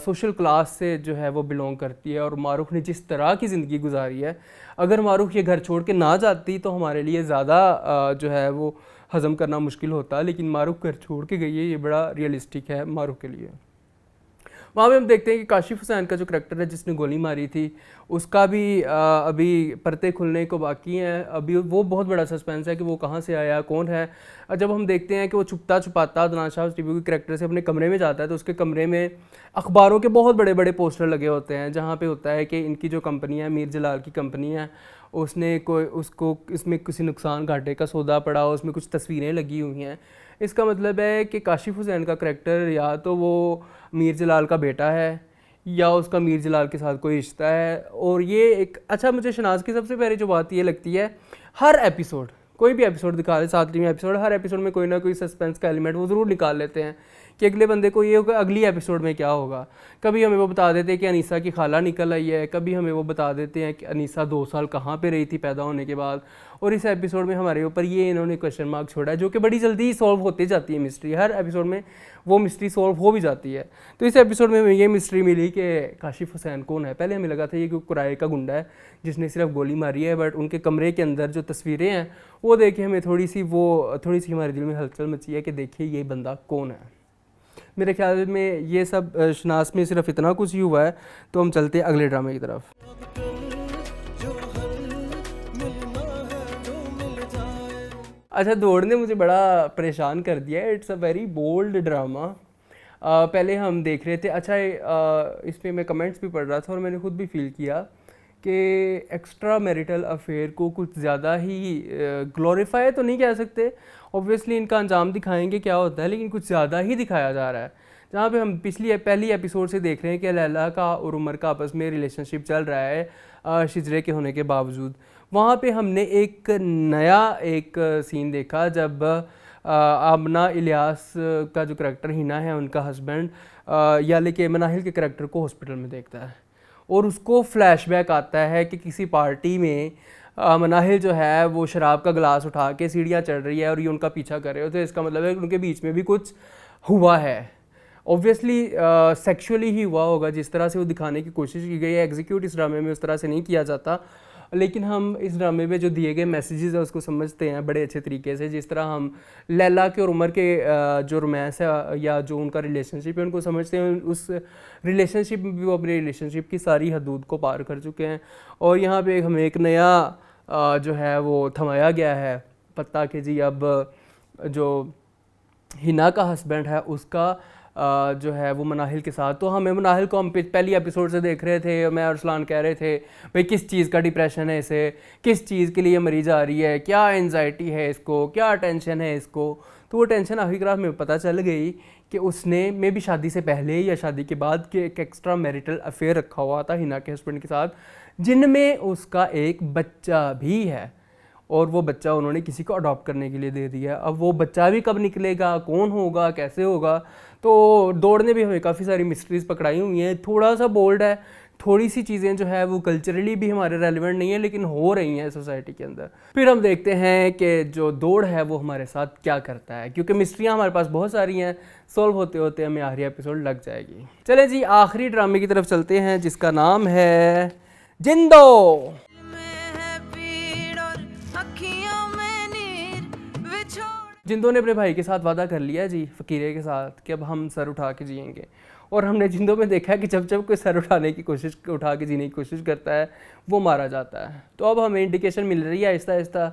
सोशल क्लास से जो है वो बिलोंग करती है और मारूख ने जिस तरह की ज़िंदगी गुजारी है, अगर मारूख ये घर छोड़ के ना जाती तो हमारे लिए ज़्यादा जो है वो हज़म करना मुश्किल होता, लेकिन मारूख घर छोड़ के गई है, ये बड़ा रियलिस्टिक है मारूख के लिए। वहाँ पे हम देखते हैं कि काशिफ हुसैन का जो करैक्टर है जिसने गोली मारी थी, उसका भी अभी परतें खुलने को बाकी हैं। अभी वो बहुत बड़ा सस्पेंस है कि वो कहाँ से आया, कौन है। जब हम देखते हैं कि वो छुपता छुपाता अदनान शाह टीपू के करैक्टर से अपने कमरे में जाता है, तो उसके कमरे में अखबारों के बहुत बड़े बड़े पोस्टर लगे होते हैं, जहाँ पे होता है कि इनकी जो कंपनी है, मीर जलाल की कंपनी है, उसने उसको इसमें किसी नुकसान घाटे का सौदा पड़ा, उसमें कुछ तस्वीरें लगी हुई हैं। इसका मतलब है कि काशिफ हुसैन का करैक्टर या तो वो मीर जलाल का बेटा है या उसका मीर जलाल के साथ कोई रिश्ता है। और ये एक अच्छा, मुझे शनाज की सबसे पहले जो बात ये लगती है, हर एपिसोड कोई भी एपिसोड दिखा रहे, 7वीं एपिसोड, हर एपिसोड में कोई ना कोई सस्पेंस का एलिमेंट वो ज़रूर निकाल लेते हैं कि अगले बंदे को ये होगा अगली एपिसोड में क्या होगा। कभी हमें वो बता देते हैं कि अनीसा की खाला निकल आई है, कभी हमें वो बता देते हैं कि अनीसा 2 साल कहाँ पे रही थी पैदा होने के बाद, और इस एपिसोड में हमारे ऊपर ये इन्होंने क्वेश्चन मार्क छोड़ा है, जो कि बड़ी जल्दी सॉल्व होती जाती है मिस्ट्री। हर एपिसोड में वो मिस्ट्री सॉल्व हो भी जाती है। तो इस एपिसोड में हमें ये मिस्ट्री मिली कि काशिफ हुसैन कौन है। पहले हमें लगा था ये किराए का गुंडा है जिसने सिर्फ गोली मारी है, बट उनके कमरे के अंदर जो तस्वीरें हैं वो देखे हमें थोड़ी सी हमारे दिल में हलचल मची है कि देखिए ये बंदा कौन है। मेरे ख्याल में ये सब शनास में सिर्फ इतना कुछ ही हुआ है। तो हम चलते हैं अगले ड्रामे की तरफ। अच्छा, दौड़ ने मुझे बड़ा परेशान कर दिया है। It's a very bold drama. पहले हम देख रहे थे, अच्छा इस पर मैं कमेंट्स भी पढ़ रहा था और मैंने खुद भी फील किया कि एक्स्ट्रा मैरिटल अफेयर को कुछ ज़्यादा ही ग्लोरीफाई तो नहीं कह सकते, ऑब्वियसली इनका अंजाम दिखाएंगे क्या होता है, लेकिन कुछ ज़्यादा ही दिखाया जा रहा है। जहाँ पे हम पहली एपिसोड से देख रहे हैं कि लैला का और उमर का आपस में रिलेशनशिप चल रहा है शिजरे के होने के बावजूद। वहाँ पे हमने एक नया सीन देखा जब आमना इलियास का जो करैक्टर हिना है, उनका हस्बैंड यानी कि मनाहिल के करैक्टर को हॉस्पिटल में देखता है और उसको फ्लैशबैक आता है कि किसी पार्टी में मनाहिल जो है वो शराब का गिलास उठा के सीढ़ियाँ चढ़ रही है और ये उनका पीछा कर रहे हो। तो इसका मतलब है कि उनके बीच में भी कुछ हुआ है। ऑब्वियसली सेक्सुअली ही हुआ होगा, जिस तरह से वो दिखाने की कोशिश की गई है। एग्जीक्यूट इस ड्रामे में उस तरह से नहीं किया जाता, लेकिन हम इस ड्रामे में जो दिए गए मैसेजेस है उसको समझते हैं बड़े अच्छे तरीके से। जिस तरह हम लैला के और उमर के जो रोमांस है या जो उनका रिलेशनशिप है उनको समझते हैं, उस रिलेशनशिप में भी वो अपने रिलेशनशिप की सारी हदूद को पार कर चुके हैं। और यहाँ पे हमें एक नया जो है वो थमाया गया है पता कि जी अब जो हिना का हस्बैंड है उसका जो है वो मनाहिल के साथ। तो हमें मनाहिल को हम पहली एपिसोड से देख रहे थे, मैं और अरसलान कह रहे थे भाई किस चीज़ का डिप्रेशन है इसे, किस चीज़ के लिए मरी जा रही है, क्या एंजाइटी है इसको, क्या टेंशन है इसको। तो वो टेंशन आखिरकार हमें पता चल गई कि उसने मे भी शादी से पहले या शादी के बाद के एक एक्स्ट्रा मैरिटल अफेयर रखा हुआ था हिना के हस्बैंड के साथ, जिनमें उसका एक बच्चा भी है, और वो बच्चा उन्होंने किसी को अडॉप्ट करने के लिए दे दिया। अब वो बच्चा भी कब निकलेगा, कौन होगा, कैसे होगा, तो दौड़ ने भी हमें काफ़ी सारी मिस्ट्रीज़ पकड़ाई हुई हैं। थोड़ा सा बोल्ड है, थोड़ी सी चीज़ें जो है वो कल्चरली भी हमारे रेलिवेंट नहीं है, लेकिन हो रही हैं सोसाइटी के अंदर। फिर हम देखते हैं कि जो दौड़ है वो हमारे साथ क्या करता है, क्योंकि मिस्ट्रियाँ हमारे पास बहुत सारी हैं, सॉल्व होते होते हमें आखिरी एपिसोड लग जाएगी। चले जी आखिरी ड्रामे की तरफ चलते हैं, जिसका नाम है जिंदो। जिंदो ने अपने भाई के साथ वादा कर लिया जी, फ़कीरे के साथ, कि अब हम सर उठा के जिएंगे। और हमने जिंदो में देखा है कि जब जब कोई सर उठा के जीने की कोशिश करता है वो मारा जाता है। तो अब हमें इंडिकेशन मिल रही है आहिस्ता आहिस्ता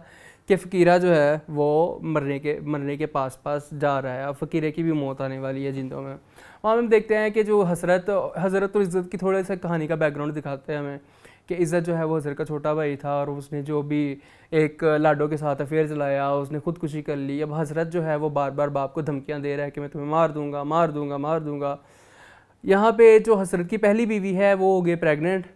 कि फ़कीरा जो है वो मरने के पास जा रहा है। अब फ़कीरे की भी मौत आने वाली है जिंदो में। वहाँ हम देखते हैं कि जो हज़रत और इज़्ज़त की थोड़े सा कहानी का बैकग्राउंड दिखाते हैं हमें, कि इज़्ज़त जो है वो हज़रत का छोटा भाई था, और उसने जो भी एक लाडो के साथ अफेयर चलाया, उसने खुदकुशी कर ली। अब हज़रत जो है वो बार बार बाप को धमकियाँ दे रहा है कि मैं तुम्हें मार दूँगा। यहाँ पे जो हज़रत की पहली बीवी है वो हो गई प्रेग्नेंट,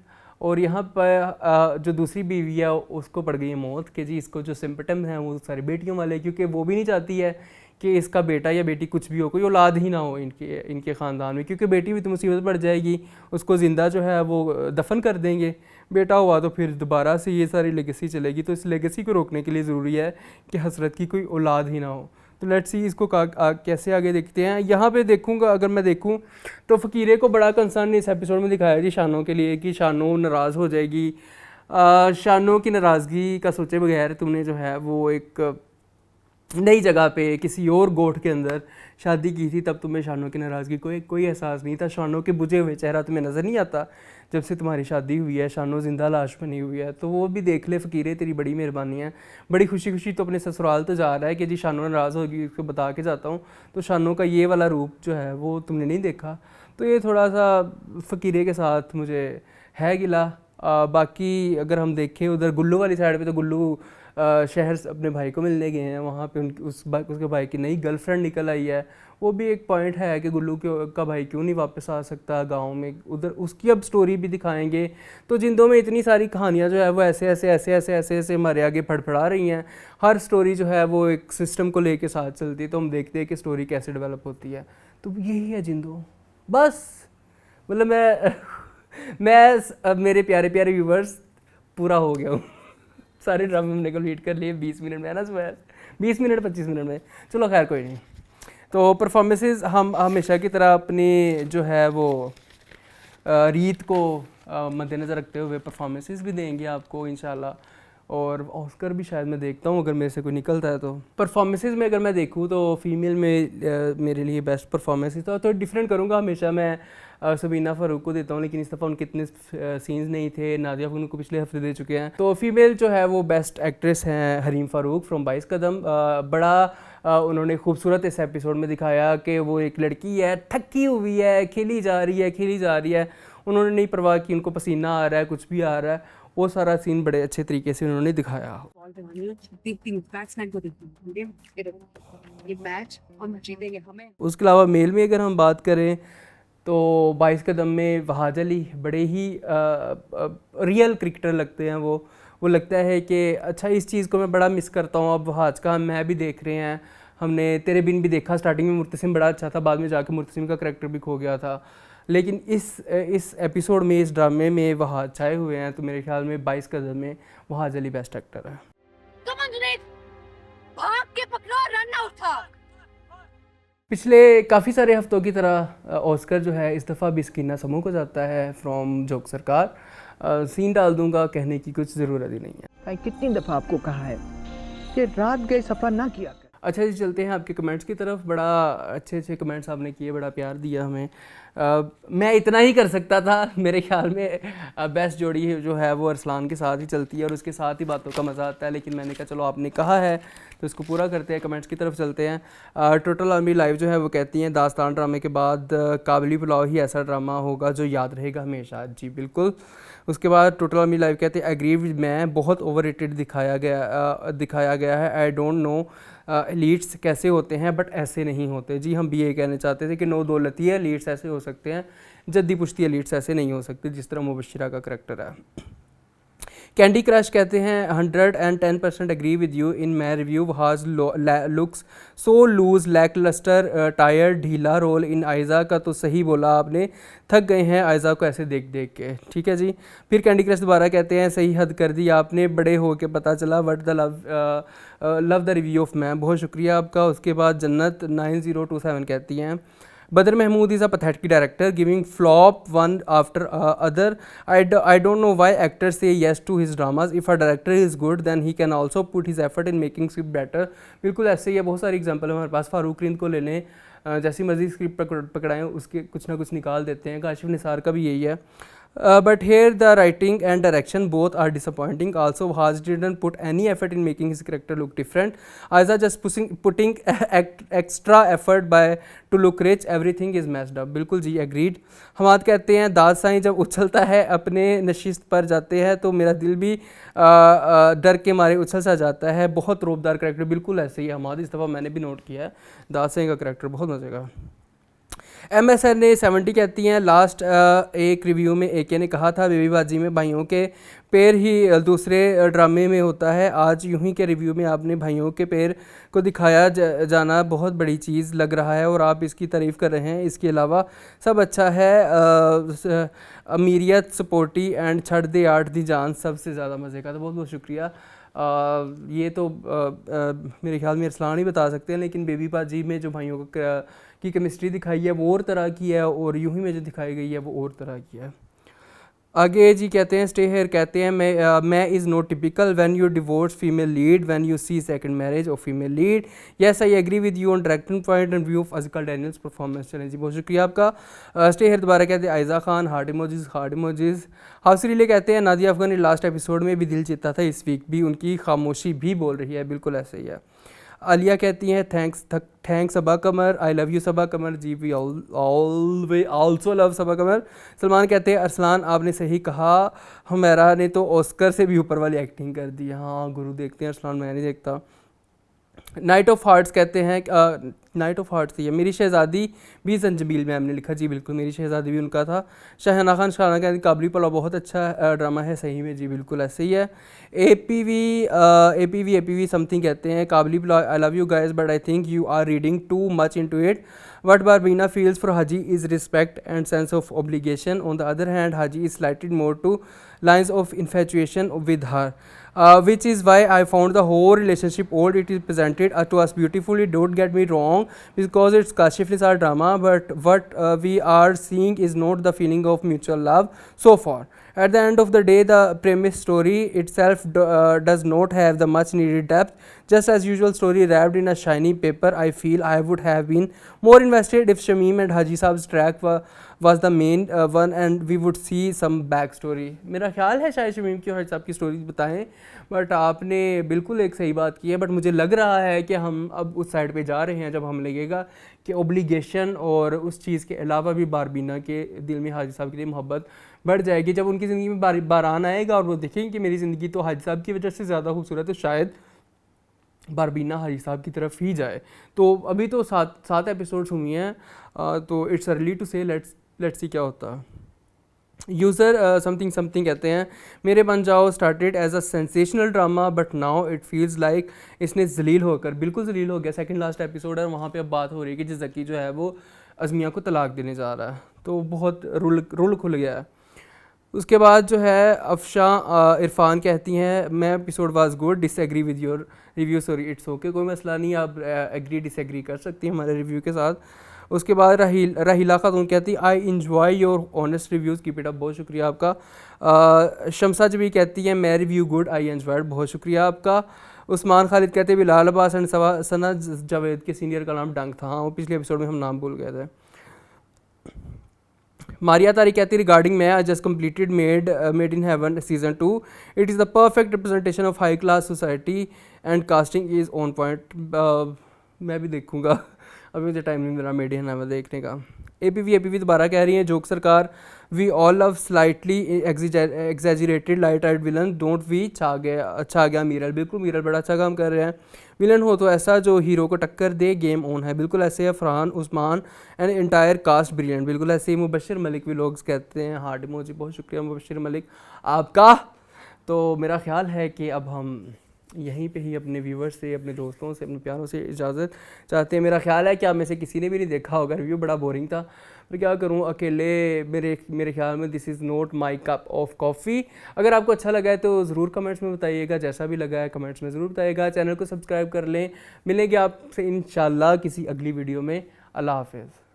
और यहाँ पर जो दूसरी बीवी है उसको पड़ गई है मौत, कि जी इसको जो सिम्पटम हैं वो सारी बेटियों वाले, क्योंकि वो भी नहीं चाहती है कि इसका बेटा या बेटी कुछ भी हो, कोई औलाद ही ना हो इनके ख़ानदान में, क्योंकि बेटी भी तो मुसीबत पड़ जाएगी, उसको ज़िंदा जो है वो दफन कर देंगे। बेटा हुआ तो फिर दोबारा से ये सारी लेगेसी चलेगी। तो इस लेगेसी को रोकने के लिए ज़रूरी है कि हसरत की कोई औलाद ही ना हो। तो लेट्स सी इसको कैसे आगे देखते हैं। यहाँ पे देखूँगा, अगर मैं देखूँ तो फ़कीरे को बड़ा कंसर्न इस एपिसोड में दिखाया जी शानो के लिए, कि शानो नाराज़ हो जाएगी। शानो की नाराज़गी का सोचे बगैर तुमने जो है वो एक नई जगह पे किसी और गोठ के अंदर शादी की थी, तब तुम्हें शानो की नाराज़गी कोई एहसास नहीं था। शानो के बुझे हुए चेहरा तुम्हें नज़र नहीं आता जब से तुम्हारी शादी हुई है। शानो जिंदा लाश बनी हुई है, तो वो भी देख ले फ़कीरे, तेरी बड़ी मेहरबानी है। बड़ी खुशी खुशी तो अपने ससुराल तो जा रहा है कि जी शानो नाराज़ होगी, उसको बता के जाता हूँ। तो शानो का ये वाला रूप जो है वो तुमने नहीं देखा, तो ये थोड़ा सा फ़कीरे के साथ मुझे है गिला। बाकी अगर हम देखें उधर गुल्लू वाली साइड पे, तो गुल्लू शहर से अपने भाई को मिलने गए हैं। वहाँ पे उसके भाई की नई गर्लफ्रेंड निकल आई है। वो भी एक पॉइंट है कि गुल्लू का भाई क्यों नहीं वापस आ सकता गांव में, उधर उसकी अब स्टोरी भी दिखाएंगे। तो जिंदों में इतनी सारी कहानियाँ जो है वो ऐसे हमारे आगे फड़फड़ा रही हैं। हर स्टोरी जो है वो एक सिस्टम को लेके साथ चलती है, तो हम देखते हैं कि स्टोरी कैसे डेवलप होती है। तो यही है जिंदो। बस मतलब मैं अब मेरे प्यारे प्यारे व्यूवर्स पूरा हो गया हूँ। सारे ड्रामे हमने कंप्लीट कर लिए 20 मिनट में, है ना सुबह 20 मिनट 25 मिनट में। चलो खैर कोई नहीं। तो परफॉर्मेंसेस हम हमेशा की तरह अपनी जो है वो रीत को मद्देनज़र रखते हुए परफॉर्मेंसेस भी देंगे आपको इंशाल्लाह। और ऑस्कर भी शायद मैं देखता हूँ अगर मेरे से कोई निकलता है। तो परफॉर्मेंसेस में अगर मैं देखूँ तो फीमेल में मेरे लिए बेस्ट परफॉर्मेंस था। तो डिफरेंट करूँगा हमेशा मैं सबीना फ़ारूक को देता हूँ, लेकिन इस दफ़ा उनके इतने सीन्स नहीं थे। नादिया फ़ारूक को पिछले हफ्ते दे चुके हैं। तो फीमेल जो है वो बेस्ट एक्ट्रेस हैं हरीम फ़ारूक फ्रॉम 22 कदम। बड़ा उन्होंने खूबसूरत इस एपिसोड में दिखाया कि वो एक लड़की है, थकी हुई है, खेली जा रही है। उन्होंने नहीं परवाह की उनको पसीना आ रहा है, कुछ भी आ रहा है, वो सारा सीन बड़े अच्छे तरीके से उन्होंने दिखाया। उसके अलावा मेल में अगर हम बात करें तो 22 कदम में वहाज अली बड़े ही रियल क्रिकेटर लगते हैं। वो लगता है कि अच्छा इस चीज़ को मैं बड़ा मिस करता हूँ। अब वहाज का मैं भी देख रहे हैं, हमने तेरे बिन भी देखा। स्टार्टिंग में मुर्तसिम बड़ा अच्छा था, बाद में जाके मुर्तसिम का करैक्टर भी खो गया था। लेकिन इस एपिसोड में, इस ड्रामे में वहाज छाए हुए हैं। तो मेरे ख्याल में 22 कदम में वहाज अली बेस्ट एक्टर है। पिछले काफ़ी सारे हफ्तों की तरह ऑस्कर जो है इस दफ़ा भी स्कीना समूह को जाता है फ्रॉम जोक सरकार। सीन डाल दूंगा, कहने की कुछ ज़रूरत ही नहीं है।
भाई कितनी दफ़ा आपको कहा है कि रात गए सफ़र ना किया कर।
अच्छा जी, चलते हैं आपके कमेंट्स की तरफ। बड़ा अच्छे कमेंट्स आपने किए, बड़ा प्यार दिया हमें। मैं इतना ही कर सकता था। मेरे ख्याल में बेस्ट जोड़ी जो है वो अरसलान के साथ ही चलती है और उसके साथ ही बातों का मज़ा आता है, लेकिन मैंने कहा चलो आपने कहा है तो इसको पूरा करते हैं। कमेंट्स की तरफ चलते हैं। टोटल आर्मी लाइव जो है वो कहती हैं दास्तान ड्रामे के बाद काबली पुलाव ही ऐसा ड्रामा होगा जो याद रहेगा हमेशा। जी बिल्कुल। उसके बाद टोटल आर्मी लाइव कहते हैं एग्री विद मैं, बहुत ओवररेटेड दिखाया गया है। आई डोंट नो लीड्स कैसे होते हैं बट ऐसे नहीं होते। जी हम भी ये कहना चाहते थे कि नो दौलती है लीड्स ऐसे हो सकते हैं, जद्दी पुश्ती लीड्स ऐसे नहीं हो सकते जिस तरह मुबशिरा का करैक्टर है। कैंडी क्रश कहते हैं 110% agree with you in my review has looks so loose lacklustre tired ढीला रोल इन आयज़ा का। तो सही बोला आपने, थक गए हैं आयज़ा को ऐसे देख देख के। ठीक है जी। फिर कैंडी क्रश दोबारा कहते हैं सही हद कर दी आपने, बड़े हो के पता चला what the love the review of ma'am. बहुत शुक्रिया आपका। उसके बाद जन्नत 9027 कहती हैं Badr Mahmood is a pathetic director, giving flop one after other. I don't know why actors say yes to his dramas. If a director is good, then he can also put his effort in making script better. बिल्कुल ऐसे ही है, बहुत सारे एग्जांपल हमारे पास। फारूक रिंद को ले लें, जैसी मर्जी स्क्रिप्ट पकड़ाएं उसके कुछ ना कुछ निकाल देते हैं। काशिफ निसार का भी यही है। But here the writing and direction both are disappointing. Also, Haj didn't put any effort in making his character look different. Aiza just putting extra effort to look rich. Everything is messed up. बिल्कुल जी agreed. हमाद कहते हैं दाद साईं जब उछलता है अपने नशिस्त पर जाते हैं तो मेरा दिल भी डर के मारे उछल सा जाता है। बहुत रोबदार करैक्टर। बिल्कुल ऐसे ही हमाद, इस दफ़ा मैंने भी नोट किया है दाद साईं का करैक्टर बहुत मज़े का। MSN ने 70 कहती हैं लास्ट एक रिव्यू में AK ने कहा था बेबी बाजी में भाइयों के पैर ही दूसरे ड्रामे में होता है। आज यूं ही के रिव्यू में आपने भाइयों के पैर को दिखाया जाना बहुत बड़ी चीज़ लग रहा है और आप इसकी तारीफ़ कर रहे हैं। इसके अलावा सब अच्छा है। अमीरियत सपोर्टी एंड छड़ दे आर्ट दी जान सबसे ज़्यादा मज़े का। तो बहुत बहुत शुक्रिया। ये तो मेरे ख्याल में अरसलान ही बता सकते हैं, लेकिन बेबी बाजी में जो भाइयों की केमिस्ट्री दिखाई है वो और तरह की है और यूं ही में जो दिखाई गई है वो और तरह की है। आगे जी कहते हैं स्टे हेयर कहते हैं मैं is not typical when you divorce female lead when you see second marriage of female lead. Yes I agree with you on directing point and view of अज़कल डैनियल्स परफॉर्मेंस। चलें जी बहुत शुक्रिया आपका। स्टे हेयर दोबारा कहते हैं आयज़ा खान हार्ड इमोजीज। हाउसरीले कहते हैं नादिया अफगान ने लास्ट एपिसोड में भी दिल जीता था, इस वीक भी उनकी खामोशी भी बोल रही है। बिल्कुल ऐसे ही है। आलिया कहती हैं thanks Saba Qamar, I love you Saba Qamar. जी we also love Saba Qamar. Salman कहते हैं अरसलान आपने सही कहा, हमारा ने तो ऑस्कर से भी ऊपर वाली एक्टिंग कर दी। हाँ गुरु देखते हैं अरसलान, मैं नहीं देखता। नाइट ऑफ हार्ट्स कहते हैं नाइट ऑफ हार्ट्स ही है। मेरी शहज़ादी भी जंजबील में हमने लिखा। जी बिल्कुल मेरी शहज़ादी भी उनका था। शाहना खान कहते हैं काबली पुलाव बहुत अच्छा ड्रामा है। सही में जी बिल्कुल ऐसे ही है। APV समथिंग कहते हैं Kabuli pulao I love you guys but I think you are reading too much into it. What Barbina feels for Haji is respect and sense of obligation. On the other hand, Haji is slighted more to lines of infatuation with her, which is why I found the whole relationship old. It is presented to us beautifully. Don't get me wrong, because it's Kashif Nisar drama, but what we are seeing is not the feeling of mutual love so far. At the end of the day, the premise story itself does not have the much needed depth. Just as usual story wrapped in a shiny paper. I feel I would have been more invested if Shamim and Haji Saab's track was the main one and we would see some back story. मेरा ख्याल है शायद शमीम की और हाजी साहब की स्टोरी बताएं, बट आपने बिल्कुल एक सही बात की है। बट मुझे लग रहा है कि हम अब उस साइड पे जा रहे हैं जब हमें लगेगा कि ओब्लिगेशन और उस चीज़ के अलावा भी बारबीना के दिल में हाजी साहब के लिए मोहब्बत बढ़ जाएगी। जब उनकी ज़िंदगी में बारान आएगा और वो देखेंगे कि मेरी ज़िंदगी तो हाजी साहब की वजह से ज़्यादा खूबसूरत है, तो शायद बारबीना हाजी साहब की तरफ ही जाए। तो अभी तो सात एपिसोड्स हुई हैं, तो इट्स अर्ली टू से, लेट्स सी क्या होता है। यूज़र समथिंग कहते हैं मेरे बन जाओ started as a sensational drama but now it feels like इसने जलील होकर बिल्कुल जलील हो गया। सेकंड लास्ट एपिसोड है, वहाँ पे अब बात हो रही है कि जकी जो है वो अज़मिया को तलाक देने जा रहा है, तो बहुत रुल खुल गया है। उसके बाद जो है अफशा इरफान कहती हैं मैं episode was good disagree with your review sorry it's okay. कोई मसला नहीं, आप एग्री डिसएग्री कर सकती हैं हमारे रिव्यू के साथ। उसके बाद राहिला खातून कहती I enjoy your honest reviews keep it up. बहुत शुक्रिया आपका। शमसा जबी कहती है मैं रिव्यू गुड आई एन्जॉयड। बहुत शुक्रिया आपका। उस्मान खालिद कहते हैं बिलाल अब्बास एंड सना जावेद के सीनियर का नाम डंक था। हाँ वो पिछले एपिसोड में हम नाम भूल गए थे। मारिया तारी कहती रिगार्डिंग मैं I just completed made in heaven season 2 it is the perfect representation of high class society and casting is on point. मैं भी देखूँगा, अभी मुझे टाइम नहीं मिल रहा मेड इन हेवन देखने का। एपीवी दोबारा कह रही हैं जोक सरकार we all love slightly exaggerated light eyed villain don't we छा गया मीरल। बिल्कुल मीरल बड़ा अच्छा काम कर रहे हैं। विलन हो तो ऐसा जो हीरो को टक्कर दे, गेम ऑन है। बिल्कुल ऐसे है Farhan Usman and entire cast brilliant. बिल्कुल ऐसे ही मुबशिर मलिक भी लोग कहते हैं हार्ट इमोजी। बहुत शुक्रिया मुबशिर मलिक आपका। तो मेरा ख्याल है कि अब हम यहीं पे ही अपने व्यूवर्स से, अपने दोस्तों से, अपने प्यारों से इजाज़त चाहते हैं। मेरा ख्याल है कि आप में से किसी ने भी नहीं देखा होगा, रिव्यू बड़ा बोरिंग था, पर क्या करूं अकेले मेरे ख्याल में this is not my cup of coffee. अगर आपको अच्छा लगा है तो ज़रूर कमेंट्स में बताइएगा, जैसा भी लगा है कमेंट्स में ज़रूर बताइएगा। चैनल को सब्सक्राइब कर लें। मिलेंगे आपसे इंशाल्लाह किसी अगली वीडियो में। अल्लाह हाफ़िज़।